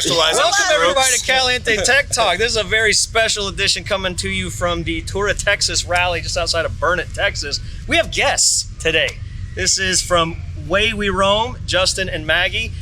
specialize in Welcome everybody to strokes. Caliente Tech Talk. This is a very special edition coming to you from the Tour of Texas rally just outside of Burnet, Texas. We have guests today. This is from Way We Roam, Justin and Maggie.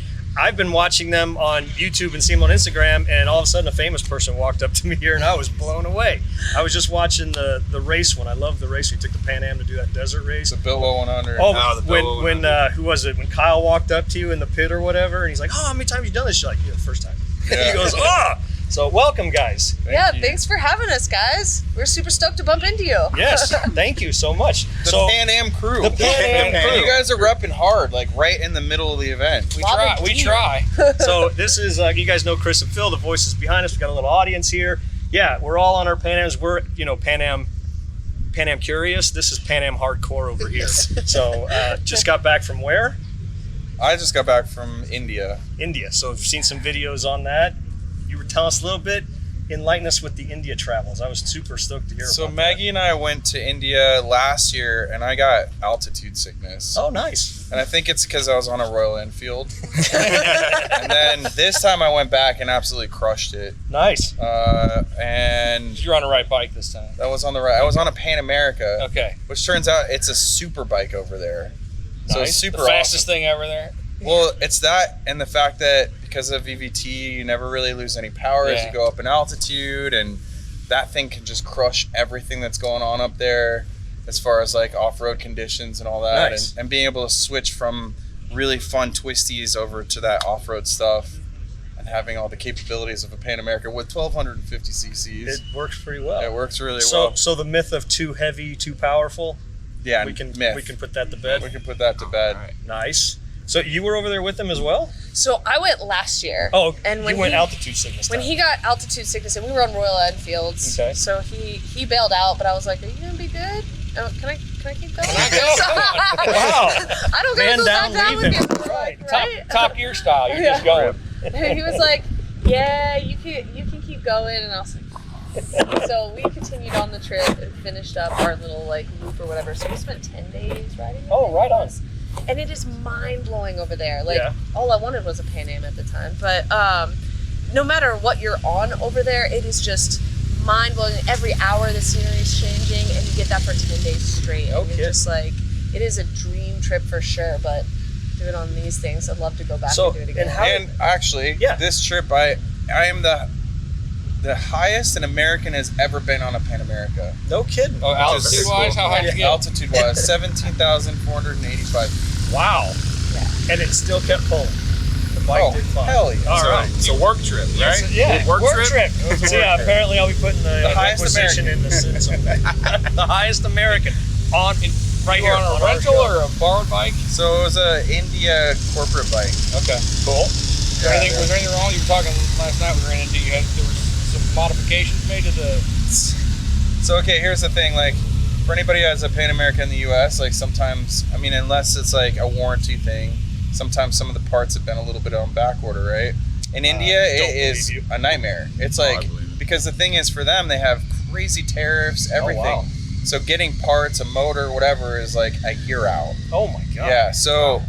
I've been watching them on YouTube and seen them on Instagram, and all of a sudden a famous person walked up to me here and I was blown away. I was just watching the race one. I love the race. We took the Pan Am to do that desert race. The Bilbo 100. Oh, the Bilbo when 100. who was it? When Kyle walked up to you in the pit or whatever, and he's like, "Oh, how many times have you done this?" You're like, "Yeah, the first time." Yeah. He goes, "Oh." So welcome, guys. Thank you. Thanks for having us, guys. We're super stoked to bump into you. Yes, thank you so much. The Pan Am crew. The Pan Am crew. You guys are repping hard, like right in the middle of the event. We Love try. it, We dear. try. So this is, you guys know Chris and Phil, the voices behind us. We got a little audience here. Yeah, we're all on our Pan Ams. We're, Pan Am curious. This is Pan Am hardcore over here. So just got back from where? I just got back from India. India. So I've seen some videos on that. You were telling us a little bit. Enlighten us with the India travels. I was super stoked to hear So about Maggie and I went to India last year, and I got altitude sickness. that. Oh, nice. And I think it's because I was on a Royal Enfield. And then this time I went back and absolutely crushed it. Nice. And You're on the right bike this time. that was on the right. I was on a Pan America, Okay. which turns out it's a super bike over there. So it's Nice. super The fastest awesome. thing ever there. Well, it's that and the fact that because of VVT, you never really lose any power as Yeah. you go up in altitude, and that thing can just crush everything that's going on up there as far as like off-road conditions and all that. Nice. And being able to switch from really fun twisties over to that off-road stuff and having all the capabilities of a Pan America with 1250 cc's. It works pretty well. It works really So, well. so the myth of too heavy, too powerful, Yeah, we can myth. put that to bed. We can put that to bed. Nice. So you were over there with them as well? So I went last year. Oh, And when you went he- altitude sickness. When time. he got altitude sickness, and we were on Royal Enfields, Okay. so he bailed out. But I was like, "Are you gonna be good? Can I keep going?" Wow. I don't gotta Man go down, back down leave him. again. Right. Right? Top Gear style. You're just Yeah. going. He was like, "Yeah, you can keep going," and I was like. So we continued on the trip and finished up our little like loop or whatever. So we spent 10 days riding. Oh, right on. And it is mind blowing over there. Like Yeah. all I wanted was a Pan Am at the time. But no matter what you're on over there, it is just mind blowing. Every hour the scenery is changing, and you get that for 10 days straight. No And you're kidding. just like, it is a dream trip for sure. But doing on these things, I'd love to go back So, and do it again. and how- And actually, Yeah. this trip, I am the highest an American has ever been on a Pan America. No kidding. Oh, altitude wise, how high did you get? Altitude wise, 17,485. Wow. Yeah. And it still kept pulling. The bike Oh, did fine. hell yeah. All So, right. it's a work trip, right? Yeah, Work trip? So yeah, apparently I'll be putting the highest acquisition in the system. The highest American on right You here were on a our rental show. or a borrowed bike? So it was a India corporate bike. Okay. Cool. Was there anything wrong? You were talking last night. We ran into you. There was some modifications made to the. So okay, here's the thing. Like, for anybody who has a Pan America in the U.S., like sometimes, I mean, unless it's like a warranty thing, sometimes some of the parts have been a little bit on back order, right? In India, don't it is believe you. a nightmare. It's I like believe it. because the thing is, for them, they have crazy tariffs, everything. wow. So getting parts, a motor, whatever, is like a year out. Oh my god. Yeah, so,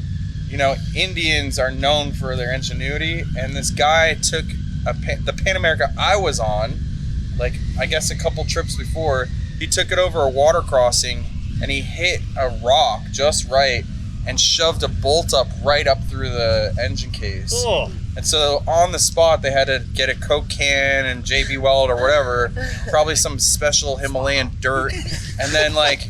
Indians are known for their ingenuity, and this guy took the Pan America I was on, like, I guess a couple trips before, he took it over a water crossing, and he hit a rock just right, and shoved a bolt right up through the engine case. Oh. And so on the spot, they had to get a Coke can and JB Weld or whatever, probably some special Himalayan dirt, and then like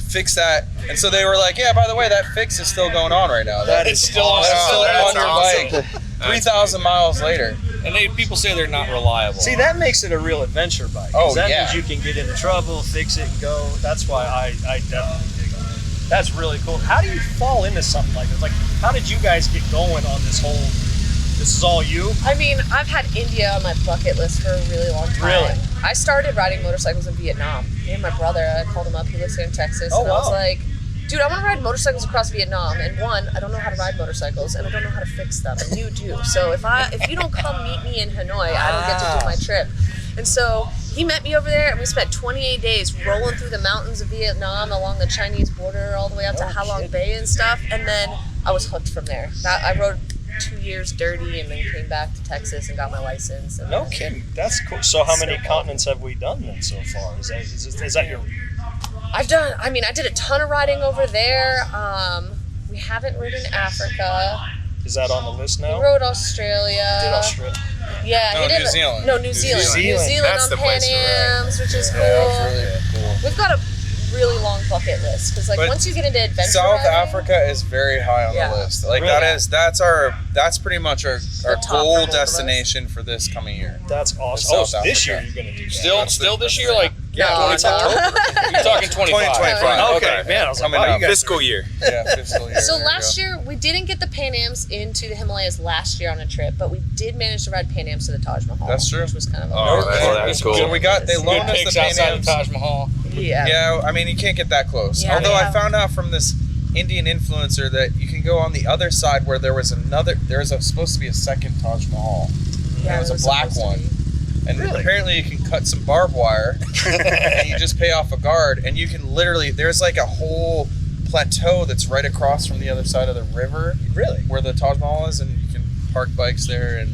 fix that. And so they were like, yeah, by the way, that fix is still going on right now. That is still awesome. That's still That's on your awesome. bike, 3,000 miles later. And people say they're not reliable. See, that makes it a real adventure bike. 'cause Oh, that yeah. means you can get into trouble, fix it, and go. That's why I definitely dig on it. That's really cool. How do you fall into something like this? Like, how did you guys get going on this whole? This is all you? I mean, I've had India on my bucket list for a really long time. Really? I started riding motorcycles in Vietnam. Me and my brother, I called him up, he lives here in Texas, Oh, and I was wow. like, dude, I want to ride motorcycles across Vietnam, and one, I don't know how to ride motorcycles, and I don't know how to fix them, and you do. So if you don't come meet me in Hanoi, I don't get to do my trip. And so he met me over there, and we spent 28 days rolling through the mountains of Vietnam along the Chinese border all the way out to Oh, Ha Long shit. Bay and stuff, and then I was hooked from there. I rode 2 years dirty and then came back to Texas and got my license. And No kidding. That's cool. So how many continents have we done then so far? Is that your... I did a ton of riding over there. We haven't ridden Africa. Is that on the list now? We rode Australia. Did Australia? Yeah, No, he did. New Zealand. No, New Zealand. New Zealand. New Zealand That's on the Pan place to ride. Ams, which is cool. Yeah, that's really cool. We've got a really long bucket list because, like, But once you get into adventure South riding, Africa is very high on Yeah. the list. Like Really? that's pretty much our top for goal both of us. destination for this coming year. That's awesome. South Oh, so this year Africa. you're going to do that. Still this year, like No, it's no. October. you're talking 25. 2025. Okay, man. I was like, Coming wow, up. you guys Fiscal year. Yeah, fiscal year. So there you last go. year we didn't get the Pan Ams into the Himalayas last year on a trip, but we did manage to ride Pan Ams to the Taj Mahal. That's true. Which was kind of Oh, really that's cool. So we got they Good loaned us pics the Pan outside of Ams. Taj Mahal. yeah. Yeah, I mean you can't get that close. Yeah. Although Yeah. I found out from this Indian influencer that you can go on the other side where supposed to be a second Taj Mahal. Yeah, it was there a black supposed to one. be. And Really? apparently you can cut some barbed wire and you just pay off a guard and you can literally there's like a whole plateau that's right across from the other side of the river Really? where the Taj Mahal is and you can park bikes there and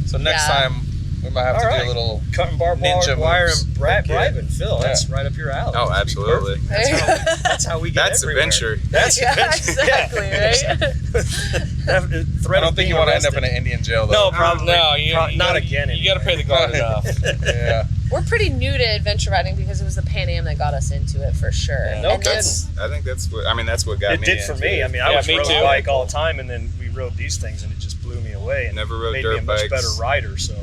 so next Yeah. time we might have to All do right. a little Cutting barbed Ninja wire moves. and Heck yeah. bribing. Phil, that's right up your alley. Oh, That'd be absolutely. perfect. That's how we get That's everywhere. adventure. That's Yeah, adventure. exactly, I don't think you want to end up in an Indian jail though. No, probably. No, not gotta, again. You got to pay the guard enough. Yeah. We're pretty new to adventure riding because it was the Pan Am that got us into it for sure. Yeah, no And kidding. then- I think that's what got It me. did for into me. it. I mean, I Yeah, was me riding too. a bike all the time, and then we rode these things, and it just blew me away. And Never rode made dirt me a much bikes. better rider. So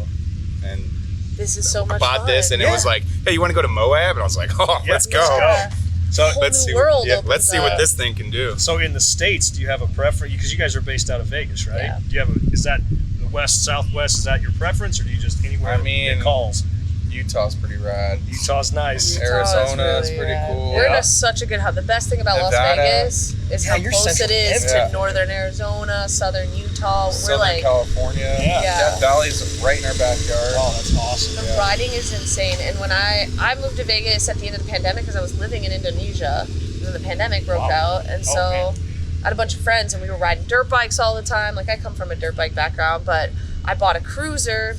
and This is so much bought fun. this, and it was like, hey, you want to go to Moab? And I was like, oh, Yeah, let's go. Yeah. So Whole Let's new see. world Let's opens see what up. this thing can do. So in the States, do you have a preference? Because you guys are based out of Vegas, right? Yeah. Do you have is that the west, southwest, is that your preference, or do you just anywhere I mean- it calls? Utah's pretty rad. Utah's nice. Utah Arizona is really pretty rad. cool. We're in Yeah. such a good hub. The best thing about Nevada. Las Vegas is Yeah, how you're close it central is Yeah. to northern Arizona, southern Utah. We're Southern like, California. Yeah. Death Valley's right in our backyard. Oh, that's awesome. the riding is insane. And when I moved to Vegas at the end of the pandemic because I was living in Indonesia, and then the pandemic broke Wow. out, and Oh, so man. I had a bunch of friends, and we were riding dirt bikes all the time. Like I come from a dirt bike background, but I bought a cruiser.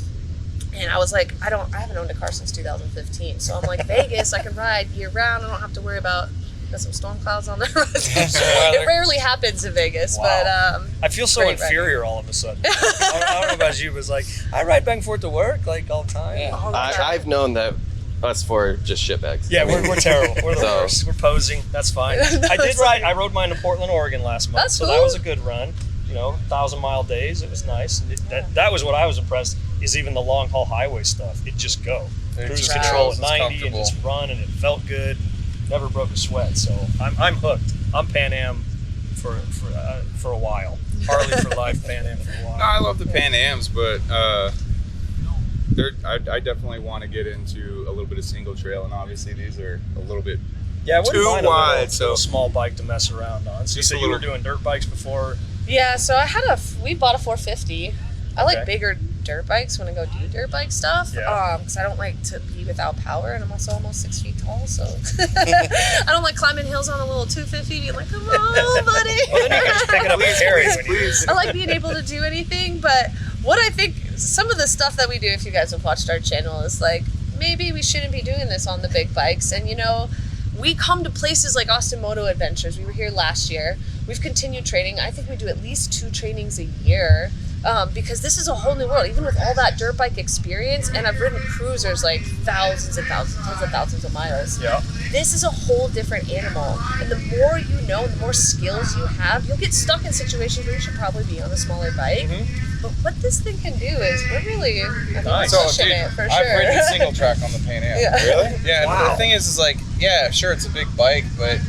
And I was like, I haven't owned a car since 2015. So I'm like, Vegas, I can ride year round. I don't have to worry about got some storm clouds on the road. It rarely happens in Vegas, Wow. but I feel so great inferior all of a sudden. I don't know about you, but it's like I ride back and forth to work like all the time. Yeah. all the time. I've known that us four just shitbags. Yeah, we're terrible. We're the So- worst. We're posing. That's fine. I rode mine to Portland, Oregon last month. That's so that cool. was a good run. 1,000-mile days. It was nice. And that was what I was impressed is even the long haul highway stuff. It just go. It Cruise just control goes. at It's 90 and comfortable. just run, and it felt good. Never broke a sweat. So I'm hooked. I'm Pan Am for a while. Harley for life, Pan Am for a while. No, I love the Pan Ams, but I definitely want to get into a little bit of single trail, and obviously these are a little bit. Yeah, I wouldn't too mind wide, a so- little small bike to mess around on. So you Just said a you were little- doing dirt bikes before. Yeah, so we bought a 450. I like Okay. bigger dirt bikes when I go do dirt bike stuff. Yeah. Because I don't like to be without power, and I'm also almost 6 feet tall, so I don't like climbing hills on a little 250. Being like, come on, buddy. Well, then you can just pick it up and carry it when you I like being able to do anything, but what I think some of the stuff that we do, if you guys have watched our channel, is like maybe we shouldn't be doing this on the big bikes. And we come to places like Austin Moto Adventures. We were here last year. We've continued training. I think we do at least 2 trainings a year. Because this is a whole new world, even with all that dirt bike experience, and I've ridden cruisers like thousands and thousands, tens of thousands of miles. Yeah. This is a whole different animal, and the more you know, the more skills you have, you'll get stuck in situations where you should probably be on a smaller bike. But what this thing can do is we're really Nice. pushing it for I've sure. ridden single track on the Pan Am. Yeah. Really? Yeah, and Wow. the thing is like, yeah, sure, it's a big bike, but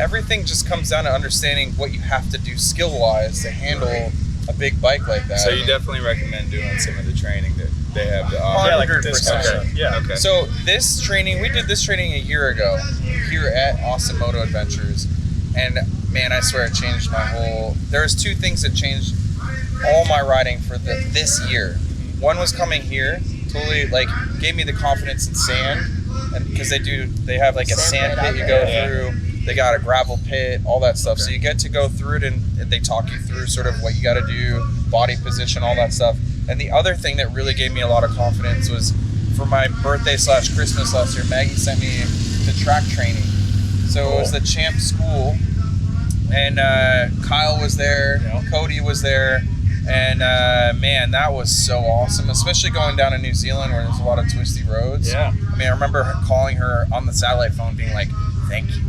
everything just comes down to understanding what you have to do skill-wise to handle a big bike like that. So you definitely recommend doing some of the training that they have to offer. Yeah, like this kind of 100%. stuff. Yeah. Okay. So this training, we did this training a year ago here at Austin Moto Adventures, and man, I swear it changed my whole. There's 2 things that changed all my riding for this year. One was coming here, totally like gave me the confidence in sand, and because they have like a Sand sand pit pit you out go there. through. They got a gravel pit, all that stuff. So you get to go through it, and they talk you through sort of what you got to do, body position, all that stuff. And the other thing that really gave me a lot of confidence was for my birthday / Christmas last year, Maggie sent me to track training. So it was the Champ School, and Kyle was there, Cody was there, and man, that was so awesome, especially going down to New Zealand where there's a lot of twisty roads. Yeah. I mean, I remember calling her on the satellite phone being like, thank you.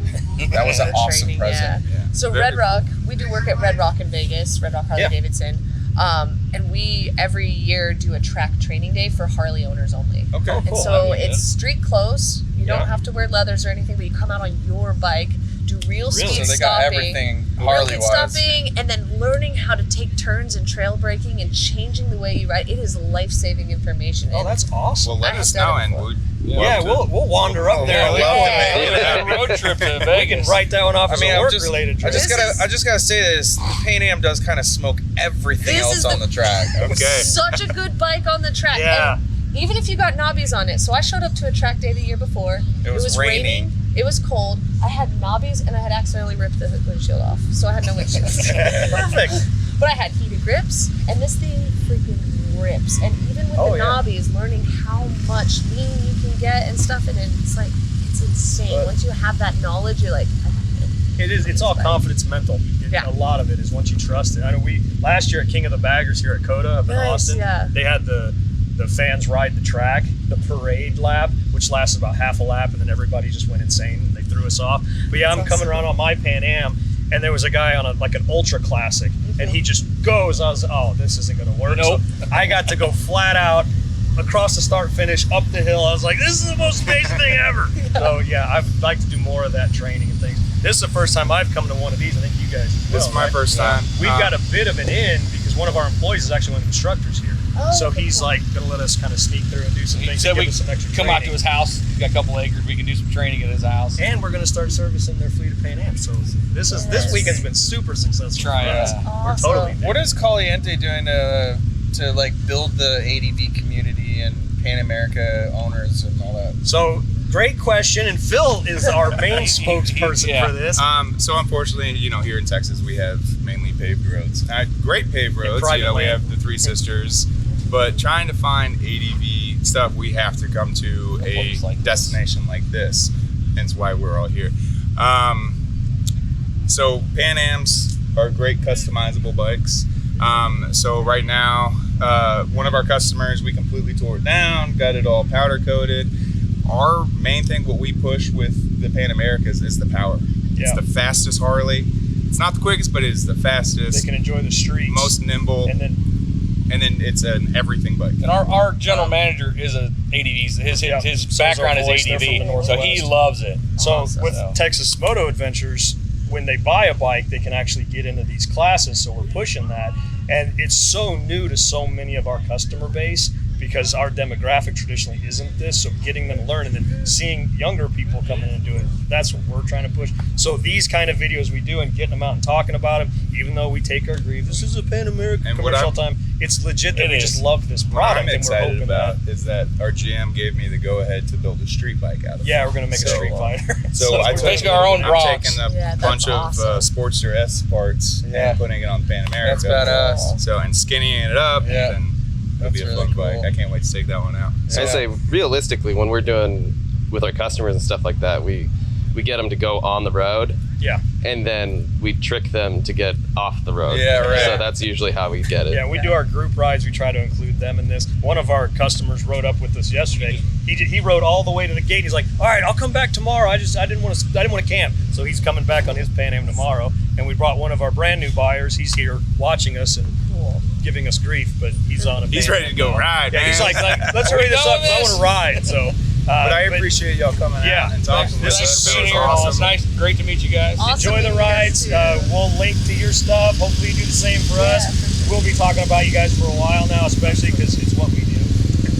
That was an awesome Training, present. Yeah. So Red Rock, we do work at Red Rock in Vegas, Red Rock Harley-Davidson. And we every year do a track training day for Harley owners only. Okay. Oh, And cool. so I mean, it's street close. You Yeah. don't have to wear leathers or anything, but you come out on your bike, do real speed So they got stopping. everything Real Harley-wise. stopping, and then learning how to take turns and trail braking and changing the way you ride. It is life-saving information. Oh, And that's awesome. Well, let I us have done know, it and before. We'll wander up there. I'd We love to, can- man. Yeah, road trip to We can Vegas. write that one off as a I'm work-related trip. I just gotta say this: Pan Am does kind of smoke everything This else is on the track. Okay. such a good bike on the track. Yeah. And even if you got knobbies on it. So I showed up to a track day the year before. It was raining. It was cold. I had knobbies and I had accidentally ripped the windshield off. So I had no windshield. Perfect. But I had heated grips, and this thing freaking rips. And even with the knobbies, learning how much lean you can get and stuff, and it's like, it's insane. But- Once you have that knowledge, you're like, It is. It's all confidence mental. Yeah. A lot of it is once you trust it. I know we last year at King of the Baggers here at Coda up in Nice, Austin. yeah. They had the fans ride the track, the parade lap, which lasted about half a lap, and then everybody just went insane and they threw us off. But yeah, I'm That's coming awesome. around on my Pan Am, and there was a guy on like an ultra classic, and he just goes. I was, oh, this isn't gonna work. Nope. So I got to go flat out across the start finish up the hill. I was like, this is the most amazing thing ever. So yeah, I'd like to do more of that training and things. This is the first time I've come to one of these. I think you guys as well. This is my right? first time. We've got a bit of an in because one of our employees is actually one of the instructors here. Oh, So okay, he's cool. like gonna let us kind of sneak through and do some He things said to we give us some extra come training. out to his house. He's got a couple acres. We can do some training at his house. And we're gonna start servicing their fleet of Pan Am. So this Yes. weekend's been super successful Try for it us. out. We're Awesome. totally What is Caliente doing to like build the ADV community and Pan America owners and all that? So great question, and Phil is our main spokesperson Yeah. for this. So unfortunately, here in Texas, we have mainly paved roads. Great paved roads. private We land. have the Three Sisters, but trying to find ADV stuff, we have to come to a place like this. destination like this. Hence why we're all here. So Pan Ams are great customizable bikes. So right now, one of our customers, we completely tore it down, got it all powder coated. Our main thing, what we push with the Pan Americas, is the power. Yeah. It's the fastest Harley. It's not the quickest, but it is the They fastest, can enjoy the streets. most nimble, and then and then it's an everything bike. And our general manager is a ADV. His Yeah. his So is our background voice. is They're from the ADV, so he Northwest. loves it. So Awesome. with So- Texas Moto Adventures, when they buy a bike, they can actually get into these classes. So we're pushing that, and it's so new to so many of our customer base because our demographic traditionally isn't this. So getting them to learn and then seeing younger people come in and do it, that's what we're trying to push. So these kind of videos we do and getting them out and talking about them, even though we take our grief, this is a Pan American And what commercial I'm- time. It's legit that It we is. just love this What product, I'm and we're excited hoping about that. is that our GM gave me the go-ahead to build a street bike out of it. Yeah, we're gonna make a So, Street Fighter. So I we're took basically our own I'm Bronx. taking a Yeah, that's bunch awesome. of Sportster S parts Yeah. and putting it on Pan America. That's badass. So and skinnying it up. Yeah. And it'll be a That's fun really bike. cool. I can't wait to take that one out. So I'd say realistically, when we're doing with our customers and stuff like that, we get them to go on the road, Yeah. and then we trick them to get off the road. Yeah, right. So that's usually how we get it. Yeah, we do our group rides. We try to include them in this. One of our customers rode up with us yesterday. He rode all the way to the gate. He's like, "All right, I'll come back tomorrow. I didn't want to camp." So he's coming back on his Pan Am tomorrow. And we brought one of our brand new buyers. He's here watching us and giving us grief, but he's on a. He's Pan ready Am to go tomorrow. ride, Yeah, man. he's like, let's hurry this up. 'Cause I want to ride. So, But I appreciate y'all coming yeah, out and talking with this us. is That Being was here, awesome. It's nice, great to meet you guys. Awesome. enjoy the meeting you guys, rides. too. We'll link to your stuff. Hopefully, you do the same for us. Yeah, for sure. We'll be talking about you guys for a while now, especially because it's what we do.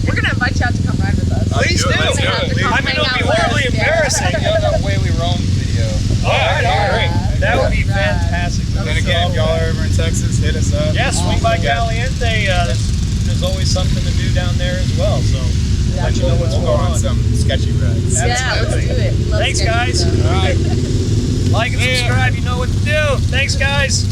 We're gonna invite you out to come ride with us. Please do it. do. Let's do it. I mean, it'll be horribly embarrassing. You know that way we roam video. All right, great. That would be fantastic. And again, y'all are over in Texas, hit us up. Yeah, swing by Caliente. There's always something to do down there as well. So let you know what's We'll going go on on. some sketchy rides. Yeah, let's Absolutely. do it. Love Thanks, sketchy guys. stuff. All right. Like and subscribe. You know what to do. Thanks, guys.